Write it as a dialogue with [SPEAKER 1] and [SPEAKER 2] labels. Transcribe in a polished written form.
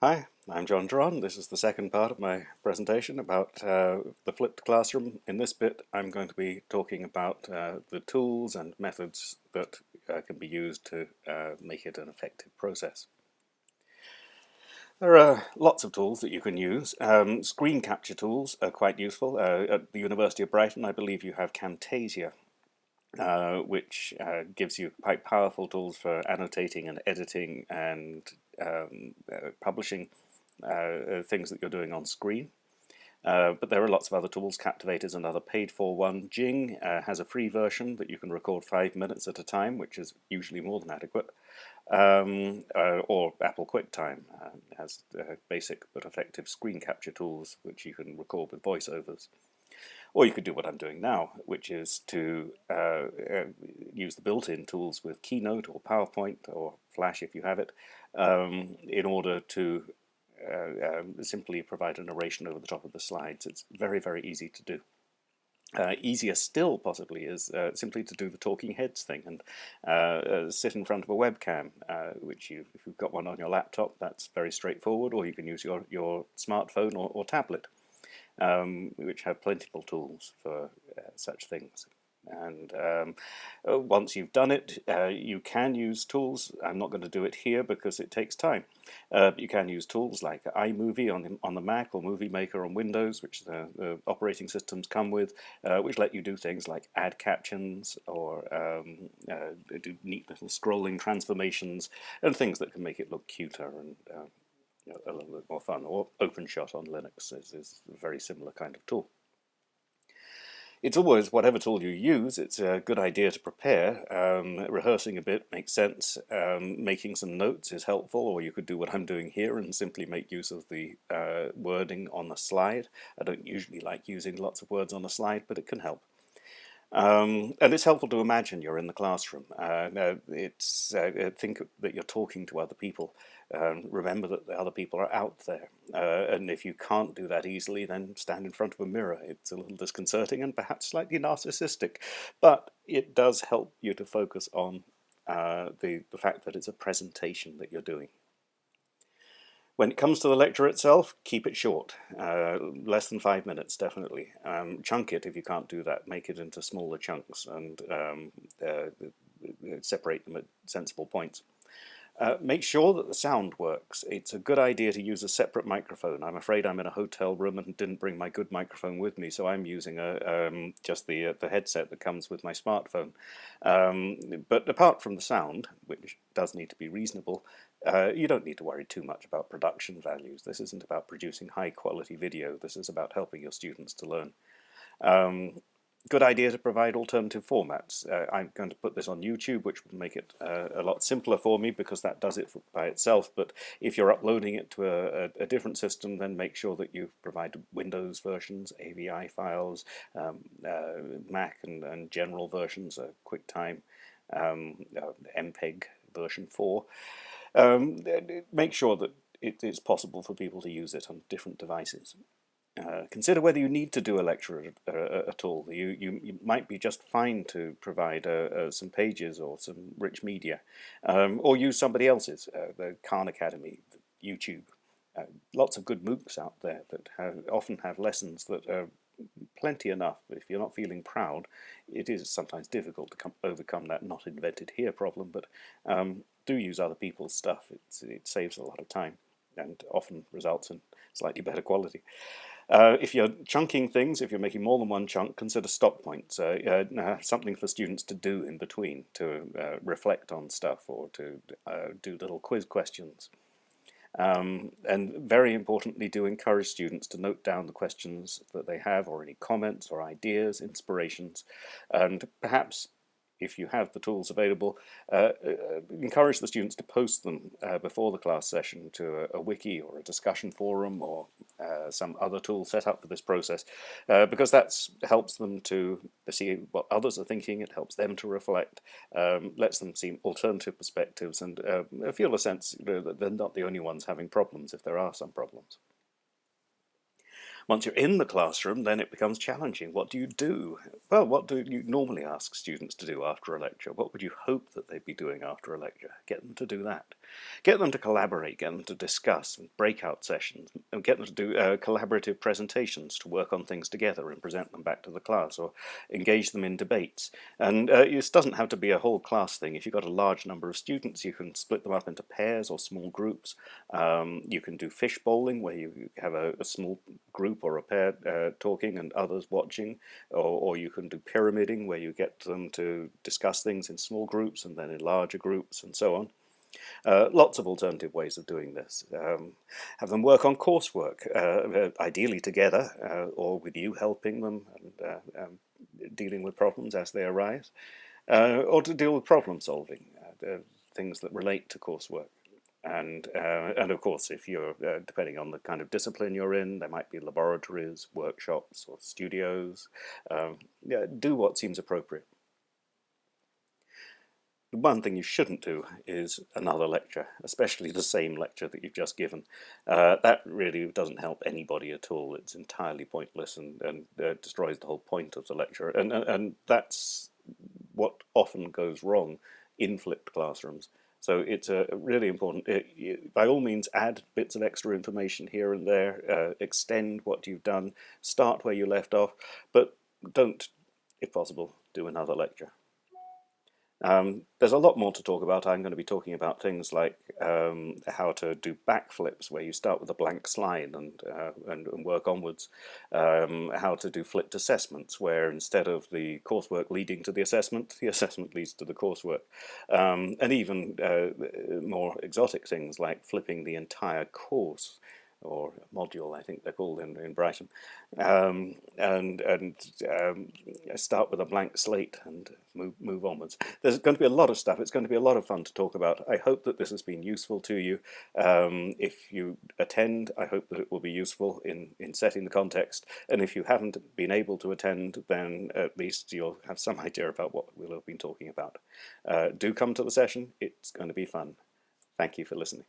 [SPEAKER 1] Hi, I'm John Dron. This is the second part of my presentation about the flipped classroom. In this bit, I'm going to be talking about the tools and methods that can be used to make it an effective process. There are lots of tools that you can use. Screen capture tools are quite useful. At the University of Brighton, I believe you have Camtasia, which gives you quite powerful tools for annotating and editing and publishing things that you're doing on screen. But there are lots of other tools. Captivate is another paid-for one. Jing has a free version that you can record 5 minutes at a time, which is usually more than adequate. Or Apple QuickTime has basic but effective screen capture tools which you can record with voiceovers. Or you could do what I'm doing now, which is to use the built-in tools with Keynote or PowerPoint or Flash if you have it, in order to simply provide a narration over the top of the slides. It's very, very easy to do. Easier still, possibly, is simply to do the talking heads thing and sit in front of a webcam, which if you've got one on your laptop, that's very straightforward, or you can use your smartphone or tablet, which have plentiful tools for such things. And once you've done it, you can use tools. I'm not going to do it here because it takes time. You can use tools like iMovie on the Mac or Movie Maker on Windows, which the operating systems come with, which let you do things like add captions or do neat little scrolling transformations and things that can make it look cuter and a little bit more fun. Or OpenShot on Linux is a very similar kind of tool. It's always, whatever tool you use, it's a good idea to prepare. Rehearsing a bit makes sense. Making some notes is helpful, or you could do what I'm doing here and simply make use of the wording on the slide. I don't usually like using lots of words on a slide, but it can help. And it's helpful to imagine you're in the classroom. Think that you're talking to other people. Remember that the other people are out there. And if you can't do that easily, then stand in front of a mirror. It's a little disconcerting and perhaps slightly narcissistic, but it does help you to focus on the fact that it's a presentation that you're doing. When it comes to the lecture itself, keep it short, less than 5 minutes, definitely. Chunk it if you can't do that. Make it into smaller chunks and separate them at sensible points. Make sure that the sound works. It's a good idea to use a separate microphone. I'm afraid I'm in a hotel room and didn't bring my good microphone with me, so I'm using just the headset that comes with my smartphone. But apart from the sound, which does need to be reasonable, you don't need to worry too much about production values. This isn't about producing high-quality video. This is about helping your students to learn. Good idea to provide alternative formats. I'm going to put this on YouTube, which will make it a lot simpler for me because that does it by itself. But if you're uploading it to a different system, then make sure that you provide Windows versions, AVI files, Mac and general versions, QuickTime, MPEG version 4. Make sure that it's possible for people to use it on different devices. Consider whether you need to do a lecture at all. You might be just fine to provide some pages or some rich media, or use somebody else's, the Khan Academy, YouTube. Lots of good MOOCs out there that often have lessons that are plenty enough. But if you're not feeling proud, it is sometimes difficult to overcome that not invented here problem, but do use other people's stuff. It saves a lot of time and often results in slightly better quality. If you're chunking things, if you're making more than one chunk, consider stop points. Something for students to do in between, to reflect on stuff or to do little quiz questions. And very importantly, do encourage students to note down the questions that they have, or any comments or ideas, inspirations, and perhaps, if you have the tools available, encourage the students to post them before the class session to a wiki or a discussion forum or some other tool set up for this process, because that helps them to see what others are thinking. It helps them to reflect, lets them see alternative perspectives, and feel a sense that they're not the only ones having problems if there are some problems. Once you're in the classroom, then it becomes challenging. What do you do? Well, what do you normally ask students to do after a lecture? What would you hope that they'd be doing after a lecture? Get them to do that. Get them to collaborate, get them to discuss, breakout sessions, and get them to do collaborative presentations to work on things together and present them back to the class, or engage them in debates. And this doesn't have to be a whole class thing. If you've got a large number of students, you can split them up into pairs or small groups. You can do fish bowling, where you have a small group or a pair talking and others watching, or you can do pyramiding, where you get them to discuss things in small groups and then in larger groups and so on. Lots of alternative ways of doing this. Have them work on coursework, ideally together, or with you helping them and dealing with problems as they arise, or to deal with problem solving, things that relate to coursework. And of course, if you're depending on the kind of discipline you're in, there might be laboratories, workshops, or studios. Yeah, do what seems appropriate. The one thing you shouldn't do is another lecture, especially the same lecture that you've just given. That really doesn't help anybody at all. It's entirely pointless and destroys the whole point of the lecture. And that's what often goes wrong in flipped classrooms. So it's really important. By all means, add bits of extra information here and there, extend what you've done, start where you left off, but don't, if possible, do another lecture. There's a lot more to talk about. I'm going to be talking about things like how to do backflips, where you start with a blank slide and work onwards. How to do flipped assessments, where instead of the coursework leading to the assessment leads to the coursework. And even more exotic things like flipping the entire course, or module, I think they're called in Brighton, and start with a blank slate and move onwards. There's going to be a lot of stuff. It's going to be a lot of fun to talk about. I hope that this has been useful to you. If you attend, I hope that it will be useful in setting the context. And if you haven't been able to attend, then at least you'll have some idea about what we'll have been talking about. Do come to the session. It's going to be fun. Thank you for listening.